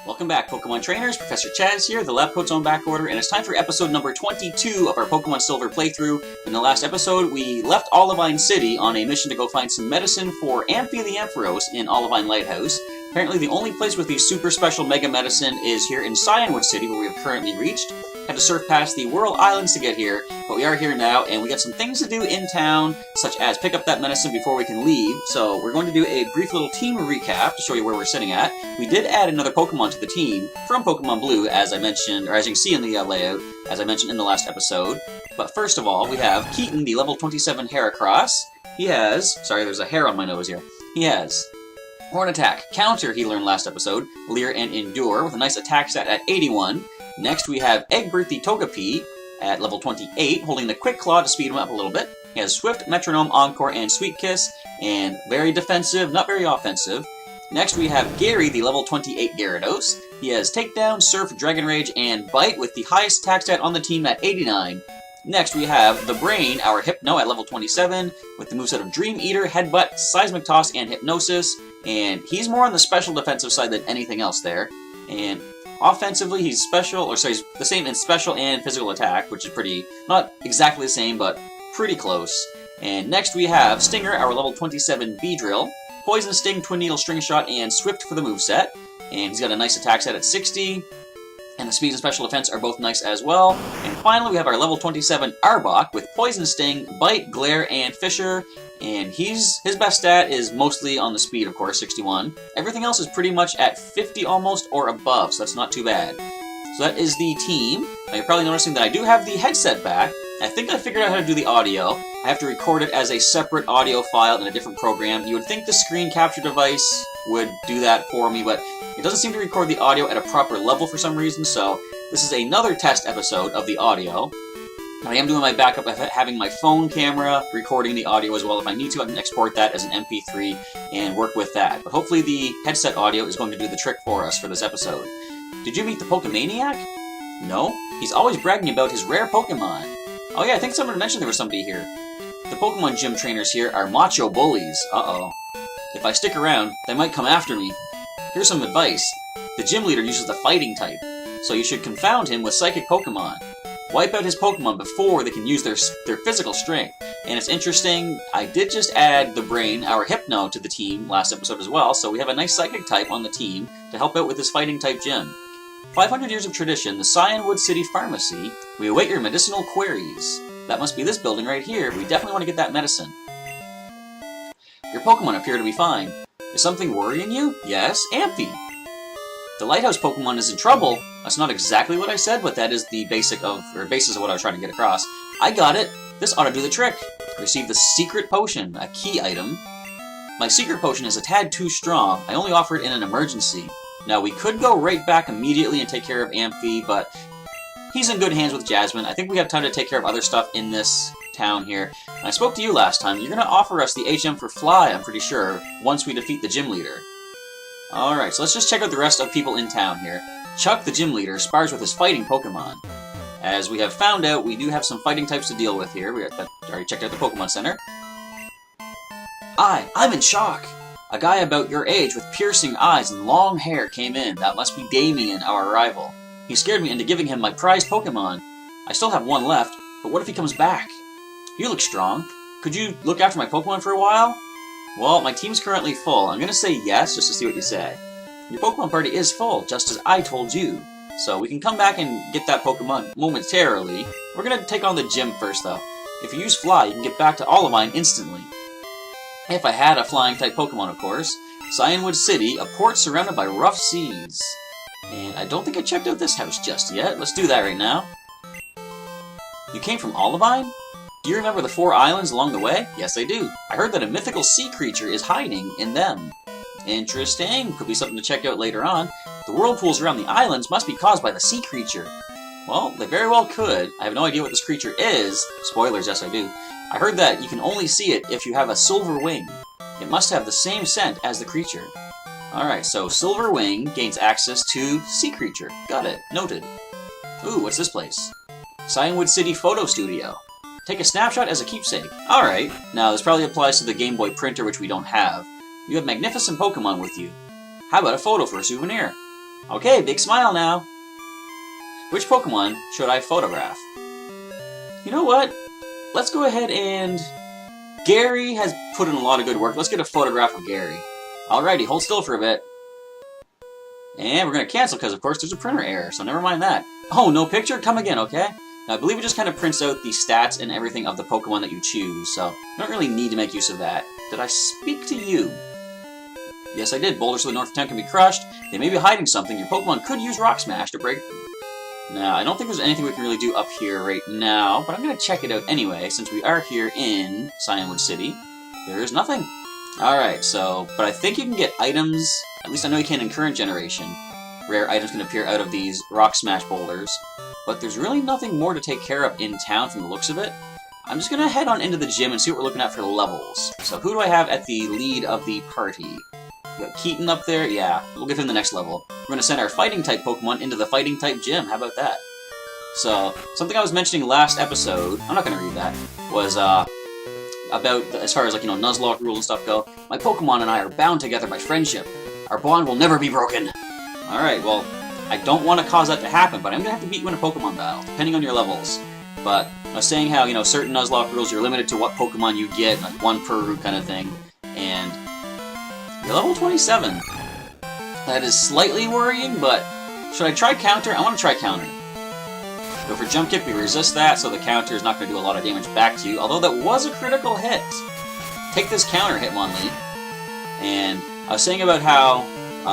Welcome back, Pokemon Trainers. Professor Chaz here, the lab coat's on back order, and it's time for episode number 22 of our Pokemon Silver playthrough. In the last episode, we left Olivine City on a mission to go find some medicine for Amphi the Ampharos in Olivine Lighthouse. Apparently the only place with the super special Mega Medicine is here in Cyanwood City, where we have currently reached. Had to surf past the Whirl Islands to get here, but we are here now, and we got some things to do in town, such as pick up that medicine before we can leave. So we're going to do a brief little team recap to show you where we're sitting at. We did add another Pokemon to the team from Pokemon Blue, as I mentioned, or as you can see in the layout, as I mentioned in the last episode. But first of all, we have Keaton, the level 27 Heracross. He has, sorry, there's a hair on my nose here. He has Horn Attack, Counter, he learned last episode, Leer and Endure, with a nice attack stat at 81. Next, we have Egbert the Togepi at level 28, holding the Quick Claw to speed him up a little bit. He has Swift, Metronome, Encore, and Sweet Kiss, and very defensive, not very offensive. Next, we have Gary, the level 28 Gyarados. He has Takedown, Surf, Dragon Rage, and Bite, with the highest attack stat on the team at 89. Next, we have the Brain, our Hypno, at level 27, with the moveset of Dream Eater, Headbutt, Seismic Toss, and Hypnosis. And he's more on the special defensive side than anything else there. And offensively, he's special, or sorry, he's the same in special and physical attack, which is pretty, not exactly the same, but pretty close. And next we have Stinger, our level 27 Beedrill, Poison Sting, Twin Needle, String Shot, and Swift for the moveset. And he's got a nice attack set at 60. And the speed and special defense are both nice as well. And finally, we have our level 27 Arbok with Poison Sting, Bite, Glare, and Fissure. And his best stat is mostly on the speed, of course, 61. Everything else is pretty much at 50 almost or above, so that's not too bad. So that is the team. Now you're probably noticing that I do have the headset back. I think I figured out how to do the audio. I have to record it as a separate audio file in a different program. You would think the screen capture device would do that for me, but it doesn't seem to record the audio at a proper level for some reason, so this is another test episode of the audio. I am doing my backup of having my phone camera recording the audio as well. If I need to, I can export that as an MP3 and work with that. But hopefully the headset audio is going to do the trick for us for this episode. Did you meet the Pokemaniac? No? He's always bragging about his rare Pokemon. Oh yeah, I think someone mentioned there was somebody here. The Pokemon gym trainers here are macho bullies. Uh-oh. If I stick around, they might come after me. Here's some advice. The gym leader uses the fighting type, so you should confound him with psychic Pokemon. Wipe out his Pokemon before they can use their physical strength. And it's interesting, I did just add the Brain, our Hypno, to the team last episode as well, so we have a nice psychic type on the team to help out with this fighting type gym. 500 years of tradition, the Cyanwood City Pharmacy. We await your medicinal queries. That must be this building right here. We definitely want to get that medicine. Your Pokemon appear to be fine. Is something worrying you? Yes, Amphi. The Lighthouse Pokemon is in trouble. That's not exactly what I said, but that is the basis of what I was trying to get across. I got it. This ought to do the trick. Receive the Secret Potion, a key item. My Secret Potion is a tad too strong. I only offer it in an emergency. Now, we could go right back immediately and take care of Amphi, but he's in good hands with Jasmine. I think we have time to take care of other stuff in this town here. And I spoke to you last time. You're going to offer us the HM for Fly, I'm pretty sure, once we defeat the gym leader. Alright, so let's just check out the rest of people in town here. Chuck, the gym leader, spars with his fighting Pokemon. As we have found out, we do have some fighting types to deal with here. We already checked out the Pokemon Center. I'm in shock! A guy about your age with piercing eyes and long hair came in. That must be Damien, our rival. He scared me into giving him my prized Pokemon. I still have one left, but what if he comes back? You look strong. Could you look after my Pokemon for a while? Well, my team's currently full. I'm going to say yes, just to see what you say. Your Pokemon party is full, just as I told you. So we can come back and get that Pokemon momentarily. We're going to take on the gym first, though. If you use Fly, you can get back to Olivine instantly. If I had a flying-type Pokemon, of course. Cyanwood City, a port surrounded by rough seas. And I don't think I checked out this house just yet. Let's do that right now. You came from Olivine? Do you remember the 4 islands along the way? Yes, I do. I heard that a mythical sea creature is hiding in them. Interesting. Could be something to check out later on. The whirlpools around the islands must be caused by the sea creature. Well, they very well could. I have no idea what this creature is. Spoilers, yes I do. I heard that you can only see it if you have a silver wing. It must have the same scent as the creature. Alright, so silver wing gains access to sea creature. Got it. Noted. Ooh, what's this place? Cyanwood City Photo Studio. Take a snapshot as a keepsake. Alright, now this probably applies to the Game Boy printer, which we don't have. You have magnificent Pokemon with you. How about a photo for a souvenir? Okay, big smile now. Which Pokemon should I photograph? You know what? Let's go ahead and... Gary has put in a lot of good work. Let's get a photograph of Gary. Alrighty, hold still for a bit. And we're going to cancel because, of course, there's a printer error, so never mind that. Oh, no picture? Come again, okay? Now, I believe it just kind of prints out the stats and everything of the Pokemon that you choose, so you don't really need to make use of that. Did I speak to you? Yes, I did. Boulders to the north of town can be crushed. They may be hiding something. Your Pokemon could use Rock Smash to break them. Now, I don't think there's anything we can really do up here right now, but I'm going to check it out anyway, since we are here in Cyanwood City. There is nothing. Alright, but I think you can get items, at least I know you can in current generation. Rare items can appear out of these Rock Smash boulders, but there's really nothing more to take care of in town from the looks of it. I'm just going to head on into the gym and see what we're looking at for levels. So who do I have at the lead of the party? We got Keaton up there. Yeah, we'll give him the next level. We're going to send our Fighting-type Pokemon into the Fighting-type gym. How about that? So, something I was mentioning last episode, I'm not going to read that, was about, as far as, like, Nuzlocke rules and stuff go, my Pokemon and I are bound together by friendship. Our bond will never be broken. Alright, well, I don't want to cause that to happen, but I'm going to have to beat you in a Pokemon battle, depending on your levels. But I was saying how, certain Nuzlocke rules, you're limited to what Pokemon you get, like one per route kind of thing, and you're level 27. That is slightly worrying, but should I try counter? I want to try counter. Go for jump kick, we resist that, so the counter is not going to do a lot of damage back to you, although that was a critical hit. Take this counter, Hitmonlee. And I was saying about how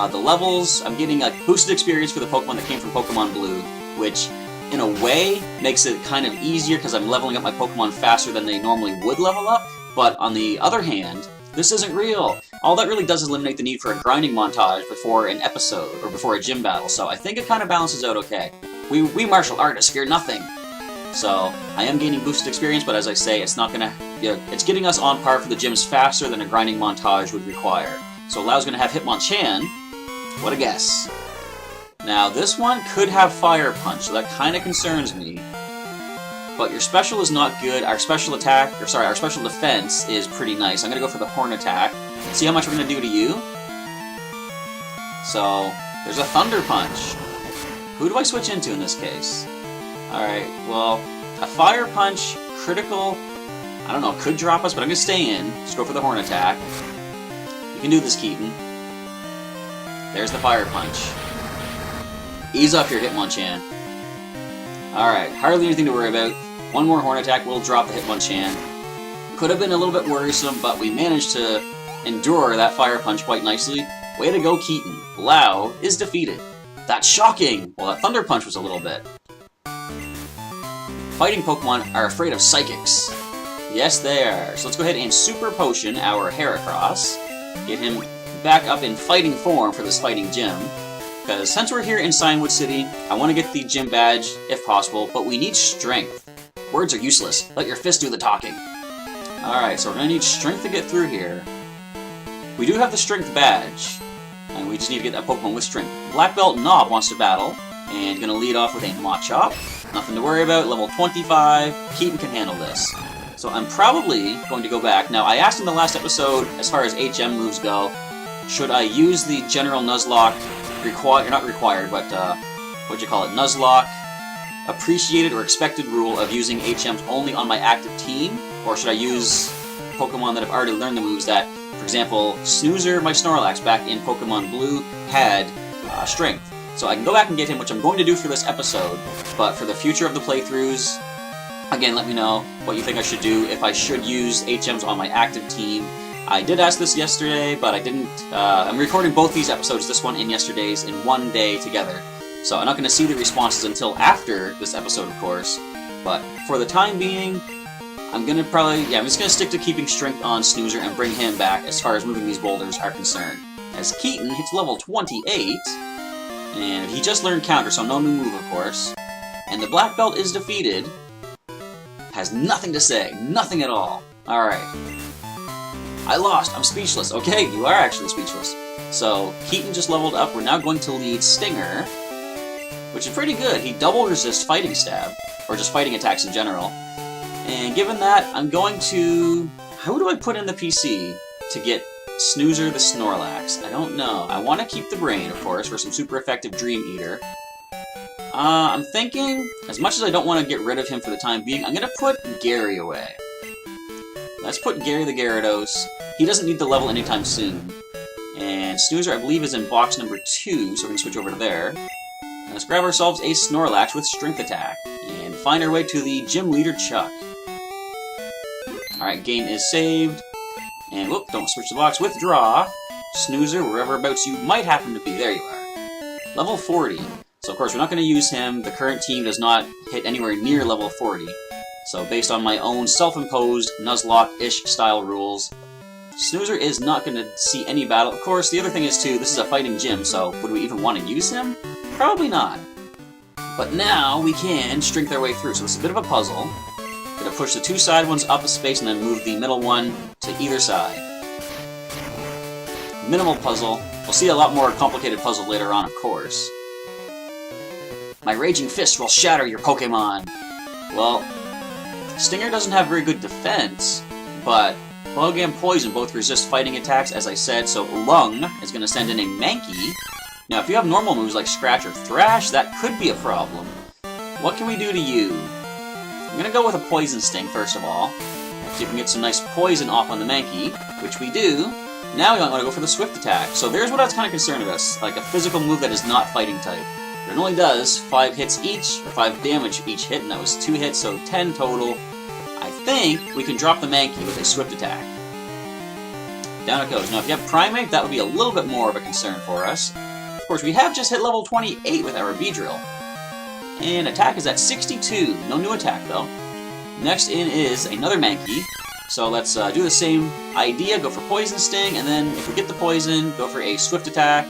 the levels, I'm getting a boosted experience for the Pokemon that came from Pokémon Blue, which in a way makes it kind of easier because I'm leveling up my Pokemon faster than they normally would level up, but on the other hand, this isn't real. All that really does is eliminate the need for a grinding montage before an episode, or before a gym battle, so I think it kind of balances out okay. We martial artists fear nothing. So, I am gaining boosted experience, but as I say, it's not gonna... it's getting us on par for the gyms faster than a grinding montage would require. So Lau's gonna have Hitmonchan. What a guess. Now, this one could have Fire Punch, so that kind of concerns me. But your special is not good. Our special attack, our special defense is pretty nice. I'm gonna go for the Horn Attack. See how much we're gonna do to you? So, there's a Thunder Punch. Who do I switch into in this case? Alright, well, a Fire Punch, critical, I don't know, could drop us, but I'm gonna stay in. Just go for the Horn Attack. You can do this, Keaton. There's the Fire Punch. Ease up here, Hitmonchan. Alright, hardly anything to worry about. One more Horn Attack will drop the Hitmonchan. Could have been a little bit worrisome, but we managed to endure that Fire Punch quite nicely. Way to go, Keaton. Lau is defeated. That's shocking! Well, that Thunder Punch was a little bit. Fighting Pokemon are afraid of Psychics. Yes, they are. So let's go ahead and Super Potion our Heracross. Get him back up in fighting form for this fighting gym. Because since we're here in Cyanwood City, I want to get the gym badge, if possible, but we need strength. Words are useless. Let your fist do the talking. Alright, so we're going to need strength to get through here. We do have the strength badge, and we just need to get that Pokemon with strength. Black Belt Knob wants to battle, and going to lead off with a Machop. Nothing to worry about, level 25. Keaton can handle this. So I'm probably going to go back. Now, I asked in the last episode, as far as HM moves go, should I use the general Nuzlocke not required, but what'd you call it? Nuzlocke appreciated or expected rule of using HMs only on my active team, or should I use Pokemon that have already learned the moves that, for example, Snoozer, my Snorlax back in Pokemon Blue, had strength. So I can go back and get him, which I'm going to do for this episode, but for the future of the playthroughs, again, let me know what you think I should do, if I should use HMs on my active team. I did ask this yesterday, but I didn't. I'm recording both these episodes, this one and yesterday's, in one day together. So I'm not going to see the responses until after this episode, of course. But for the time being, I'm going to I'm just going to stick to keeping strength on Snoozer and bring him back as far as moving these boulders are concerned. As Keaton hits level 28, and he just learned counter, so no new move, of course. And the Black Belt is defeated. Has nothing to say. Nothing at all. Alright. I lost. I'm speechless. Okay, you are actually speechless. So, Keaton just leveled up. We're now going to lead Stinger, which is pretty good. He double resists Fighting Stab, or just fighting attacks in general. And given that, I'm going to... Who do I put in the PC to get Snoozer the Snorlax? I don't know. I want to keep the brain, of course, for some super effective Dream Eater. I'm thinking, as much as I don't want to get rid of him for the time being, I'm going to put Gary away. Let's put Gary the Gyarados. He doesn't need to level anytime soon. And Snoozer, I believe, is in box number 2, so we're going to switch over to there. And let's grab ourselves a Snorlax with Strength Attack, and find our way to the Gym Leader Chuck. Alright, game is saved. And whoop, don't switch the box. Withdraw. Snoozer, whereverabouts you might happen to be. There you are. Level 40. So of course we're not going to use him. The current team does not hit anywhere near level 40. So based on my own self-imposed Nuzlocke-ish style rules, Snoozer is not going to see any battle. Of course, the other thing is too, this is a fighting gym, so would we even want to use him? Probably not. But now we can strength our way through. So it's a bit of a puzzle. Gonna push the 2 side ones up a space and then move the middle one to either side. Minimal puzzle. We'll see a lot more complicated puzzle later on, of course. My Raging Fist will shatter your Pokémon. Well, Stinger doesn't have very good defense, but Bug and Poison both resist fighting attacks, as I said, so Lung is going to send in a Mankey. Now, if you have normal moves like Scratch or Thrash, that could be a problem. What can we do to you? I'm going to go with a Poison Sting, first of all. See if we can get some nice poison off on the Mankey, which we do. Now we want to go for the Swift Attack. So there's what I was kind of concerned about, like a physical move that is not fighting type. But it only does 5 hits each, or 5 damage each hit, and that was 2 hits, so 10 total. I think we can drop the Mankey with a Swift Attack. Down it goes. Now if you have Primate, that would be a little bit more of a concern for us. Of course, we have just hit level 28 with our Beedrill. And attack is at 62. No new attack, though. Next in is another Mankey. So let's do the same idea. Go for Poison Sting, and then if we get the Poison, go for a Swift Attack.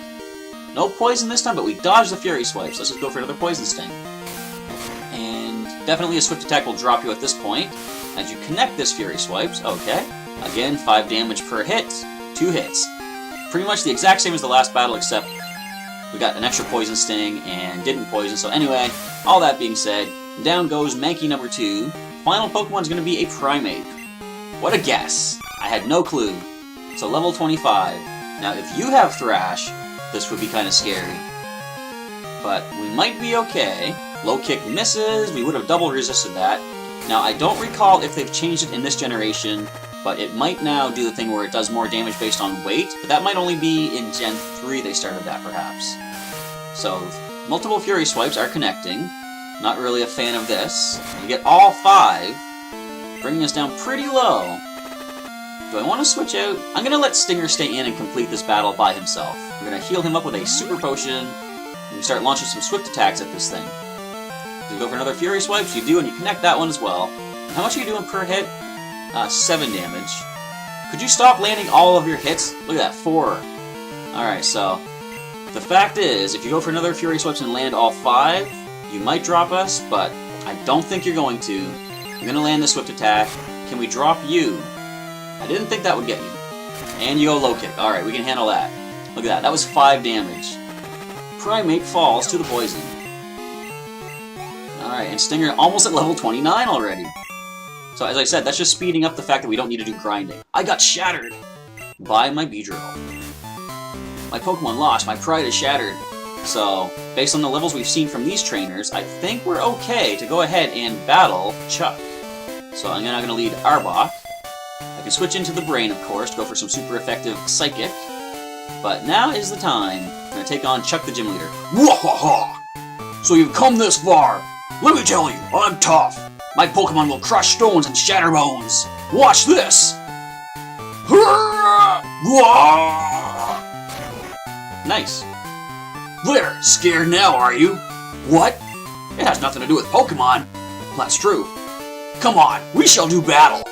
No Poison this time, but we dodged the Fury Swipes. Let's just go for another Poison Sting. And definitely a Swift Attack will drop you at this point. As you connect this Fury Swipes, okay. Again, 5 damage per hit. 2 hits. Pretty much the exact same as the last battle, except we got an extra Poison Sting and didn't poison. So anyway, all that being said, down goes Mankey number 2. Final Pokemon's going to be a Primate. What a guess! I had no clue. So level 25. Now if you have Thrash, this would be kind of scary. But we might be okay. Low kick misses, we would have double resisted that. Now I don't recall if they've changed it in this generation, but it might now do the thing where it does more damage based on weight, but that might only be in Gen 3 they started that, perhaps. So, multiple Fury Swipes are connecting. Not really a fan of this. We get all 5, bringing us down pretty low. Do I want to switch out? I'm going to let Stinger stay in and complete this battle by himself. We're going to heal him up with a Super Potion, and we start launching some Swift Attacks at this thing. Do you go for another Fury Swipes? You do, and you connect that one as well. And how much are you doing per hit? 7 damage. Could you stop landing all of your hits? Look at that, 4. Alright, so the fact is, if you go for another Fury Swipes and land all 5, you might drop us, but I don't think you're going to. You're going to land the Swift Attack. Can we drop you? I didn't think that would get you. And you go Low Kick. Alright, we can handle that. Look at that, that was 5 damage. Primate falls to the Poison. Alright, and Stinger almost at level 29 already. So as I said, that's just speeding up the fact that we don't need to do grinding. I got shattered by my Beedrill. My Pokemon lost, my pride is shattered. So, based on the levels we've seen from these trainers, I think we're okay to go ahead and battle Chuck. So I'm now going to lead Arbok. I can switch into the Brain, of course, to go for some super effective Psychic. But now is the time. I'm going to take on Chuck the Gym Leader. Wahaha! So you've come this far. Let me tell you, I'm tough. My Pokemon will crush stones and shatter bones. Watch this! Nice. There, scared now, are you? What? It has nothing to do with Pokemon. That's true. Come on, we shall do battle.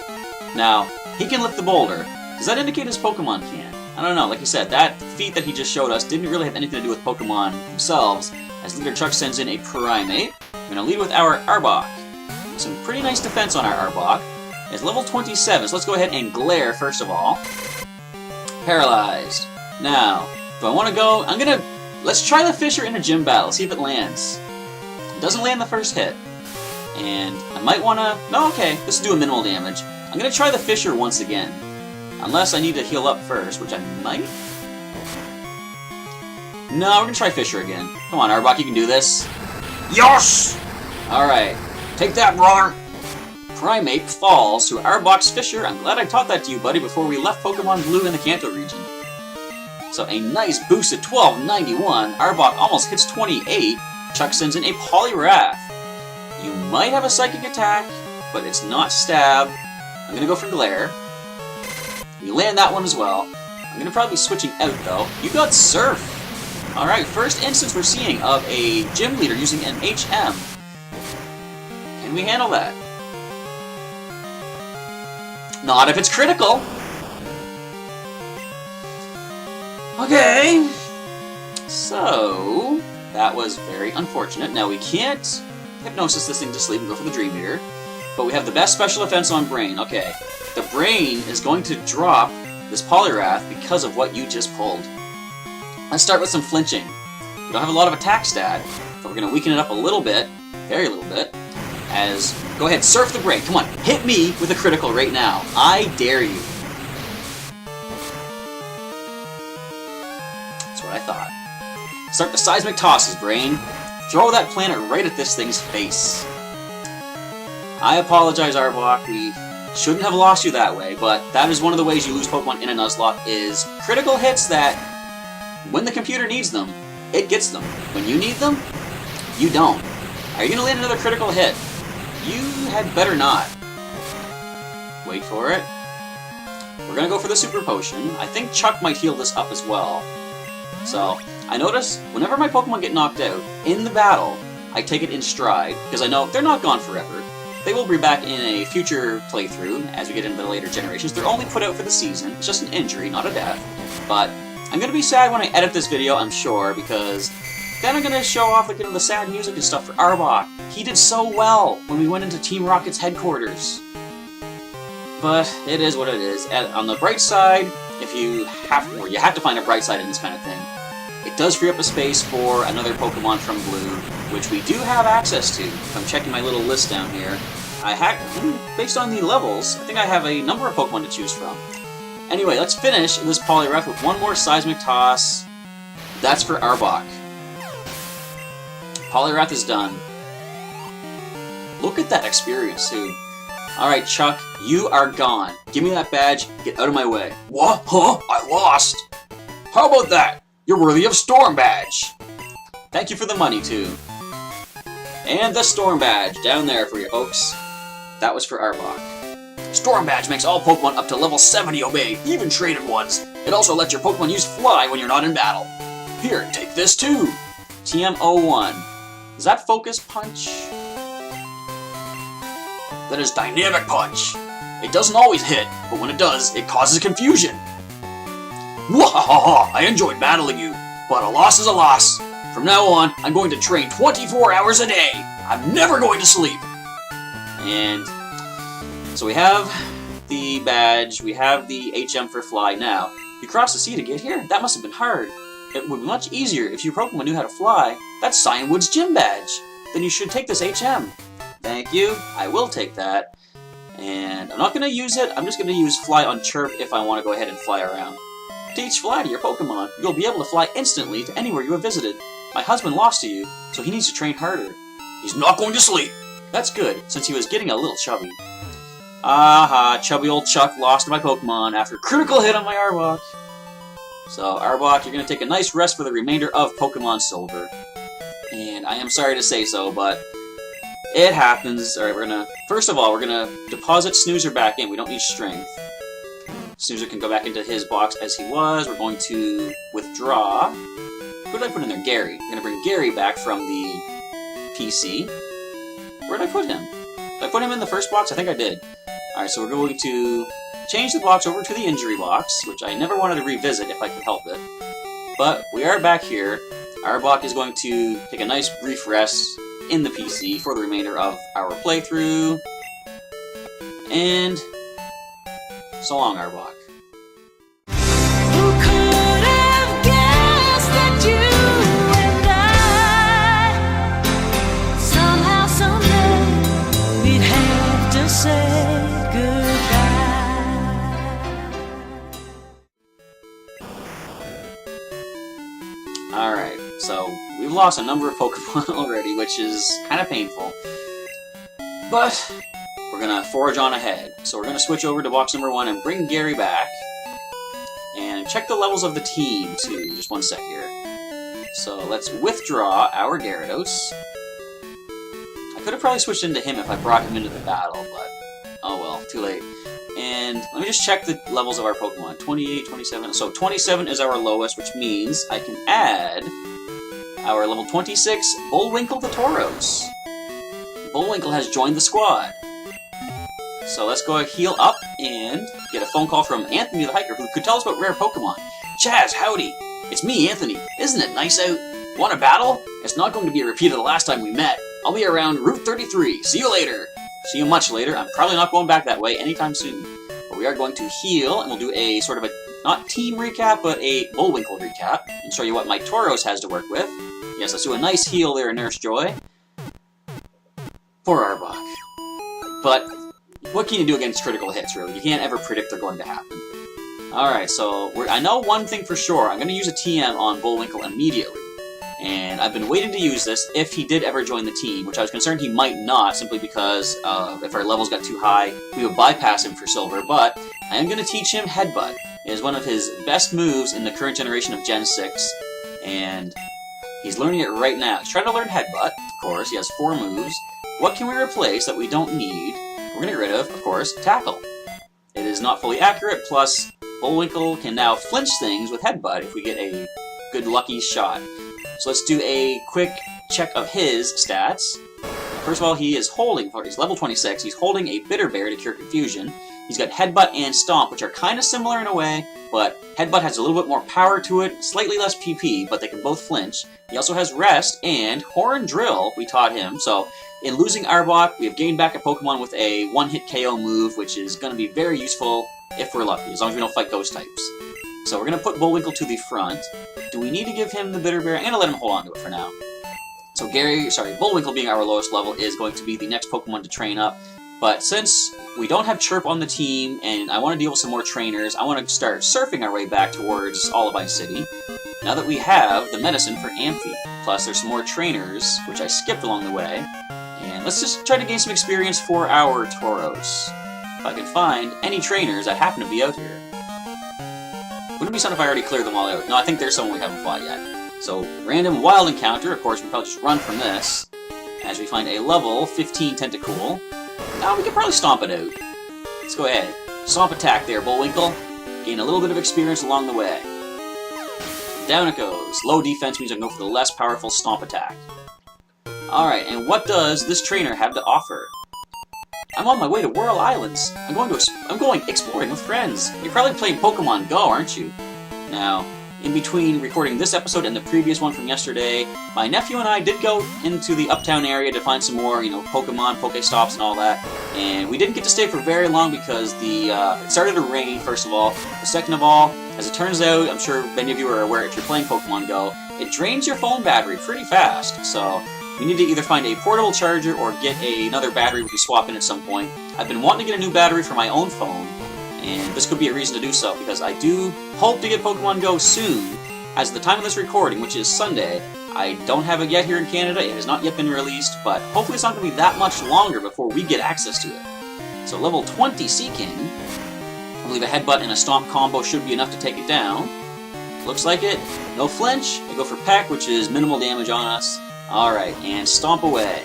Now, he can lift the boulder. Does that indicate his Pokemon can? I don't know, like you said, that feat that he just showed us didn't really have anything to do with Pokemon themselves, as Leader Chuck sends in a Primate. We're going to lead with our Arbok. Some pretty nice defense on our Arbok. It's level 27, so let's go ahead and Glare first of all. Paralyzed. Now, do I want to go? Let's try the Fissure in a gym battle, see if it lands. It doesn't land the first hit. And I might want to... No, okay, let's do a minimal damage. I'm going to try the Fissure once again. Unless I need to heal up first, which I might? No, we're gonna try Fisher again. Come on, Arbok, you can do this. Yes! Alright, take that, brother! Primate falls to Arbok's Fisher. I'm glad I taught that to you, buddy, before we left Pokemon Blue in the Kanto region. So a nice boost at 1291. Arbok almost hits 28. Chuck sends in a Poliwrath. You might have a Psychic attack, but it's not Stab. I'm gonna go for Glare. You land that one as well. I'm gonna probably be switching out, though. You got Surf! Alright, first instance we're seeing of a gym leader using an HM. Can we handle that? Not if it's critical! Okay. So, that was very unfortunate. Now we can't Hypnosis this thing to sleep and go for the Dream Eater. But we have the best special defense on Brain. Okay. The Brain is going to drop this Poliwrath because of what you just pulled. Let's start with some flinching. We don't have a lot of attack stat, but we're going to weaken it up a little bit, very little bit, as... Go ahead, Surf the Brain. Come on, hit me with a critical right now. I dare you. That's what I thought. Start the Seismic Tosses, Brain. Throw that planet right at this thing's face. I apologize, Arbok. We shouldn't have lost you that way, but that is one of the ways you lose Pokemon in a Nuzlocke, is critical hits that, when the computer needs them, it gets them. When you need them, you don't. Are you going to land another critical hit? You had better not. Wait for it. We're going to go for the Super Potion. I think Chuck might heal this up as well. So, I notice whenever my Pokemon get knocked out in the battle, I take it in stride, because I know they're not gone forever. They will be back in a future playthrough as we get into the later generations. They're only put out for the season. It's just an injury, not a death. But I'm going to be sad when I edit this video, I'm sure, because then I'm going to show off the sad music and stuff for Arbok. He did so well when we went into Team Rocket's headquarters. But it is what it is. And on the bright side, if you have to find a bright side in this kind of thing. It does free up a space for another Pokemon from Blue, which we do have access to. If I'm checking my little list down here, based on the levels, I think I have a number of Pokemon to choose from. Anyway, let's finish this Poliwrath with one more Seismic Toss. That's for Arbok. Poliwrath is done. Look at that experience, too. Alright, Chuck, you are gone. Give me that badge, get out of my way. What? Huh? I lost? How about that? You're worthy of Storm Badge! Thank you for the money, too. And the Storm Badge, down there for you folks. That was for Arbok. Storm Badge makes all Pokemon up to level 70 obey, even traded ones. It also lets your Pokemon use Fly when you're not in battle. Here, take this too! TM01. Is that Focus Punch? That is Dynamic Punch. It doesn't always hit, but when it does, it causes confusion. Wahahaha! I enjoyed battling you, but a loss is a loss. From now on, I'm going to train 24 hours a day. I'm never going to sleep. And so we have the badge, we have the HM for Fly now. You crossed the sea to get here? That must have been hard. It would be much easier if your Pokemon knew how to fly. That's Cyanwood's gym badge. Then you should take this HM. Thank you. I will take that. And I'm not going to use it. I'm just going to use Fly on Chirp if I want to go ahead and fly around. Teach Fly to your Pokemon. You'll be able to fly instantly to anywhere you have visited. My husband lost to you, so he needs to train harder. He's not going to sleep. That's good, since he was getting a little chubby. Aha, chubby old Chuck lost to my Pokemon after a critical hit on my Arbok. So, Arbok, you're going to take a nice rest for the remainder of Pokemon Silver. And I am sorry to say so, but it happens. Alright, first of all, we're going to deposit Snoozer back in. We don't need Strength. Snoozer can go back into his box as he was. We're going to withdraw. Who did I put in there? Gary. We're going to bring Gary back from the PC. Where did I put him? Did I put him in the first box? I think I did. Alright, so we're going to change the box over to the injury box, which I never wanted to revisit if I could help it. But we are back here. Arbok is going to take a nice brief rest in the PC for the remainder of our playthrough. And so long, Arbok. Say goodbye. lost a number of Pokemon already, which is kind of painful. But we're gonna forge on ahead. So we're gonna switch over to box number 1 and bring Gary back. And check the levels of the team, too. Just one sec here. So let's withdraw our Gyarados. I could have probably switched into him if I brought him into the battle, but oh well, too late. And let me just check the levels of our Pokemon. 28, 27. So 27 is our lowest, which means I can add our level 26 Bullwinkle to Tauros. Bullwinkle has joined the squad. So let's go heal up and get a phone call from Anthony the Hiker, who could tell us about rare Pokemon. Chaz, howdy! It's me, Anthony. Isn't it nice out? Want a battle? It's not going to be a repeat of the last time we met. I'll be around Route 33. See you later! See you much later. I'm probably not going back that way anytime soon. But we are going to heal, and we'll do a sort of a, not team recap, but a Bullwinkle recap, and show you what my Tauros has to work with. Yes, let's do a nice heal there, Nurse Joy. Poor Arbok. But what can you do against critical hits, really? You can't ever predict they're going to happen. Alright, so I know one thing for sure. I'm going to use a TM on Bullwinkle immediately. And I've been waiting to use this if he did ever join the team, which I was concerned he might not, simply because if our levels got too high, we would bypass him for Silver. But I am going to teach him Headbutt. It is one of his best moves in the current generation of Gen 6, and he's learning it right now. He's trying to learn Headbutt, of course. He has 4 moves. What can we replace that we don't need? We're going to get rid of course, Tackle. It is not fully accurate, plus Bullwinkle can now flinch things with Headbutt if we get a good lucky shot. So let's do a quick check of his stats. First of all, he is holding, he's level 26, he's holding a Bitter Bear to cure confusion. He's got Headbutt and Stomp, which are kind of similar in a way, but Headbutt has a little bit more power to it, slightly less PP, but they can both flinch. He also has Rest and Horn Drill, we taught him, so in losing Arbok, we have gained back a Pokemon with a one-hit KO move, which is going to be very useful if we're lucky, as long as we don't fight Ghost types. So we're going to put Bullwinkle to the front. Do we need to give him the Bitter Bear? I'm going to let him hold on to it for now. So Bullwinkle being our lowest level is going to be the next Pokemon to train up. But since we don't have Chirp on the team, and I want to deal with some more trainers, I want to start surfing our way back towards Olivine City. Now that we have the medicine for Amphi, plus there's some more trainers, which I skipped along the way. And let's just try to gain some experience for our Tauros. If I can find any trainers that happen to be out here. Wouldn't it be something if I already cleared them all out? No, I think there's someone we haven't fought yet. So, random wild encounter. Of course, we can probably just run from this. As we find a level 15 Tentacool. Now we can probably stomp it out. Let's go ahead. Stomp attack there, Bullwinkle. Gain a little bit of experience along the way. Down it goes. Low defense means I can go for the less powerful stomp attack. Alright, and what does this trainer have to offer? I'm on my way to Whirl Islands. I'm going exploring with friends. You're probably playing Pokemon Go, aren't you? Now, in between recording this episode and the previous one from yesterday, my nephew and I did go into the Uptown area to find some more, Pokemon, Pokestops and all that. And we didn't get to stay for very long because it started to rain, first of all. But second of all, as it turns out, I'm sure many of you are aware if you're playing Pokemon Go, it drains your phone battery pretty fast. So we need to either find a portable charger or get another battery we can swap in at some point. I've been wanting to get a new battery for my own phone, and this could be a reason to do so, because I do hope to get Pokemon Go soon. As of the time of this recording, which is Sunday, I don't have it yet here in Canada. It has not yet been released, but hopefully it's not going to be that much longer before we get access to it. So level 20 Seaking. I believe a Headbutt and a Stomp combo should be enough to take it down. Looks like it. No flinch. I go for Peck, which is minimal damage on us. Alright, and Stomp away.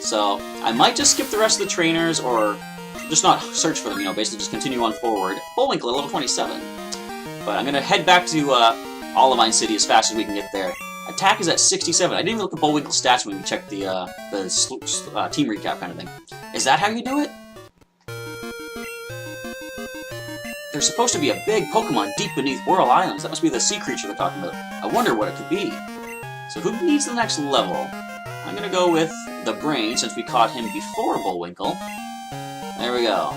So, I might just skip the rest of the trainers, or just not search for them, basically just continue on forward. Bullwinkle at level 27. But I'm going to head back to Olivine City as fast as we can get there. Attack is at 67. I didn't even look at Bullwinkle's stats when we checked the team recap kind of thing. Is that how you do it? There's supposed to be a big Pokemon deep beneath Whirl Islands. That must be the sea creature they're talking about. I wonder what it could be. So who needs the next level? I'm going to go with the Brain, since we caught him before Bullwinkle. There we go.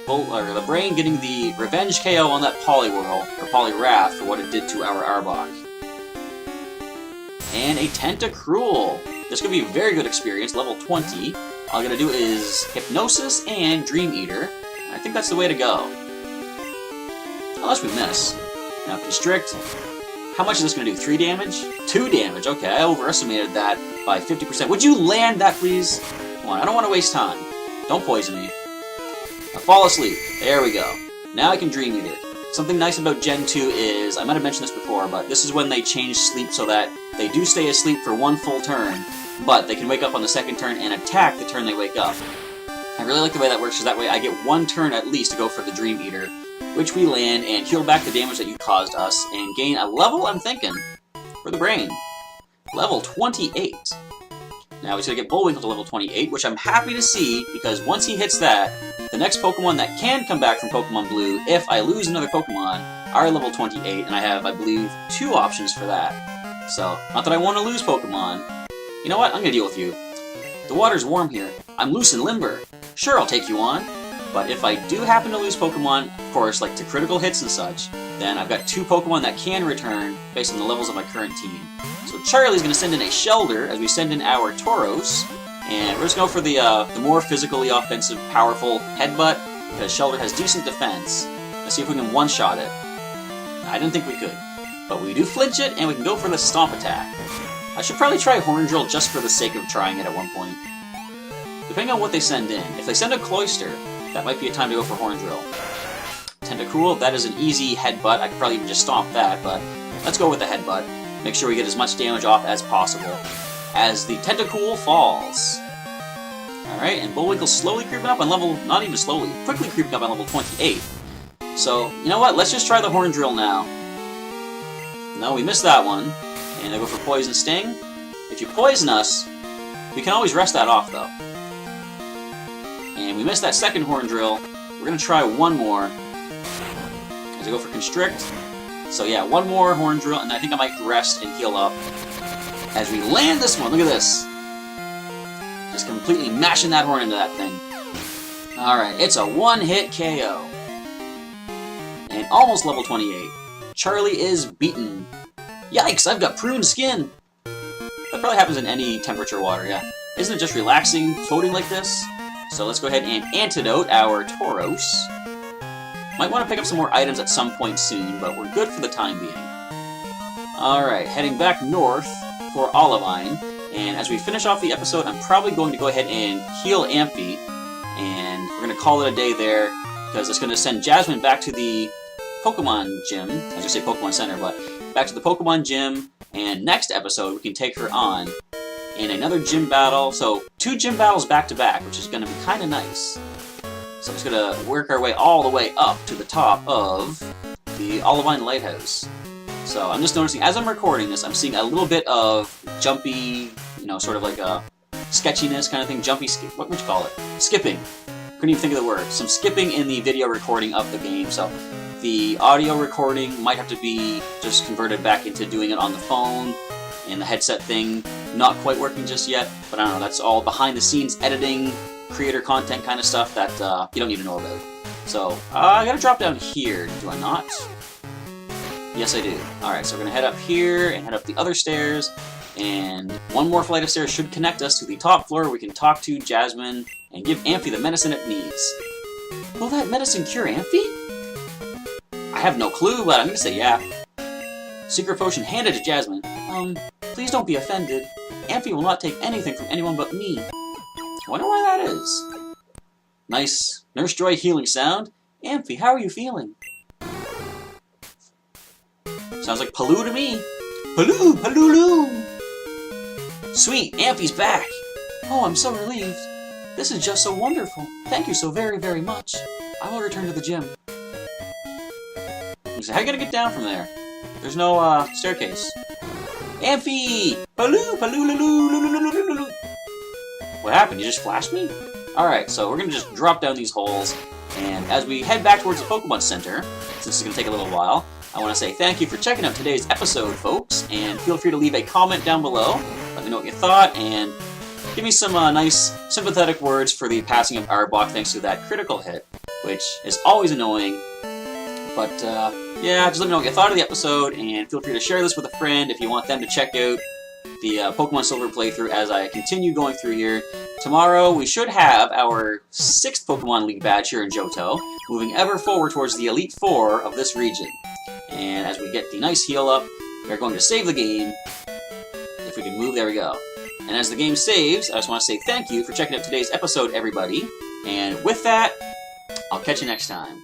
The Brain getting the Revenge KO on that Poliwhirl, or Poliwrath, for what it did to our Arbok. And a Tentacruel. This could be a very good experience, level 20. All I'm going to do is Hypnosis and Dream Eater. I think that's the way to go. Unless we miss. Now, Constrict. How much is this going to do? 3 damage? 2 damage. Okay, I overestimated that by 50%. Would you land that, please? Come on, I don't want to waste time. Don't poison me. Now fall asleep. There we go. Now I can Dream Eater. Something nice about Gen 2 is, I might have mentioned this before, but this is when they change sleep so that they do stay asleep for 1 full turn, but they can wake up on the 2nd turn and attack the turn they wake up. I really like the way that works, because that way I get 1 turn at least to go for the Dream Eater, which we land and heal back the damage that you caused us, and gain a level, I'm thinking, for the brain. Level 28. Now he's going to get Bullwinkle to level 28, which I'm happy to see, because once he hits that, the next Pokemon that can come back from Pokemon Blue, if I lose another Pokemon, are level 28, and I have, I believe, 2 options for that. So, not that I want to lose Pokemon. You know what? I'm going to deal with you. The water's warm here. I'm loose and limber. Sure, I'll take you on. But if I do happen to lose Pokemon, of course, like to critical hits and such, then I've got 2 Pokemon that can return based on the levels of my current team. So Charlie's going to send in a Shellder as we send in our Tauros, and we're just going to go for the more physically offensive, powerful Headbutt, because Shellder has decent defense. Let's see if we can one-shot it. I didn't think we could, but we do flinch it, and we can go for the Stomp attack. I should probably try Horn Drill just for the sake of trying it at one point. Depending on what they send in. If they send a Cloyster, that might be a time to go for Horn Drill. Tentacool, that is an easy Headbutt. I could probably even just Stomp that, but let's go with the Headbutt. Make sure we get as much damage off as possible. As the Tentacool falls. Alright, and Bullwinkle's slowly creeping up on level, not even slowly, quickly creeping up on level 28. So, you know what, let's just try the Horn Drill now. No, we missed that one. And I go for Poison Sting. If you poison us, we can always rest that off, though. And we missed that second Horn Drill. We're going to try one more. As I go for Constrict. So yeah, one more Horn Drill, and I think I might rest and heal up. As we land this one, look at this. Just completely mashing that horn into that thing. Alright, it's a one-hit KO. And almost level 28. Charlie is beaten. Yikes, I've got prune skin! That probably happens in any temperature water, yeah. Isn't it just relaxing, floating like this? So let's go ahead and antidote our Tauros. Might want to pick up some more items at some point soon, but we're good for the time being. Alright, heading back north for Olivine. And as we finish off the episode, I'm probably going to go ahead and heal Amphi. And we're going to call it a day there, because it's going to send Jasmine back to the Pokemon Gym. I was going to say Pokemon Center, but back to the Pokemon Gym. And next episode, we can take her on in another gym battle. So 2 gym battles back to back, which is going to be kind of nice. So I'm just going to work our way all the way up to the top of the Olivine Lighthouse. So I'm just noticing, as I'm recording this, I'm seeing a little bit of jumpy, you know, sort of like a sketchiness kind of thing. Jumpy, what would you call it? Skipping. Couldn't even think of the word. Some skipping in the video recording of the game. So the audio recording might have to be just converted back into doing it on the phone. And the headset thing, not quite working just yet. But I don't know, that's all behind the scenes editing, creator content kind of stuff that you don't need to know about. So, I gotta drop down here, do I not? Yes, I do. Alright, so we're gonna head up here and head up the other stairs, and one more flight of stairs should connect us to the top floor where we can talk to Jasmine and give Amphi the medicine it needs. Will that medicine cure Amphi? I have no clue, but I'm gonna say yeah. Secret potion handed to Jasmine. Please don't be offended. Amphi will not take anything from anyone but me. I wonder why that is. Nice Nurse Joy healing sound. Amphi, how are you feeling? Sounds like Paloo to me. Paloo, Paloo-loo. Sweet, Amphi's back. Oh, I'm so relieved. This is just so wonderful. Thank you so very, very much. I will return to the gym. So how are you gonna get down from there? There's no staircase. Amphi! Paloo, Paloo-loo-loo-loo-loo-loo-loo-loo. What happened? You just flashed me? Alright, so we're gonna just drop down these holes, and as we head back towards the Pokemon Center, since it's gonna take a little while, I want to say thank you for checking out today's episode, folks, and feel free to leave a comment down below. Let me know what you thought, and give me some nice, sympathetic words for the passing of Arbok thanks to that critical hit, which is always annoying. But, yeah, just let me know what you thought of the episode, and feel free to share this with a friend if you want them to check out the Pokemon Silver playthrough as I continue going through here. Tomorrow, we should have our 6th Pokemon League badge here in Johto, moving ever forward towards the Elite Four of this region. And as we get the nice heal up, We are going to save the game. If we can move, there we go. And as the game saves, I just want to say thank you for checking out today's episode, everybody. And with that, I'll catch you next time.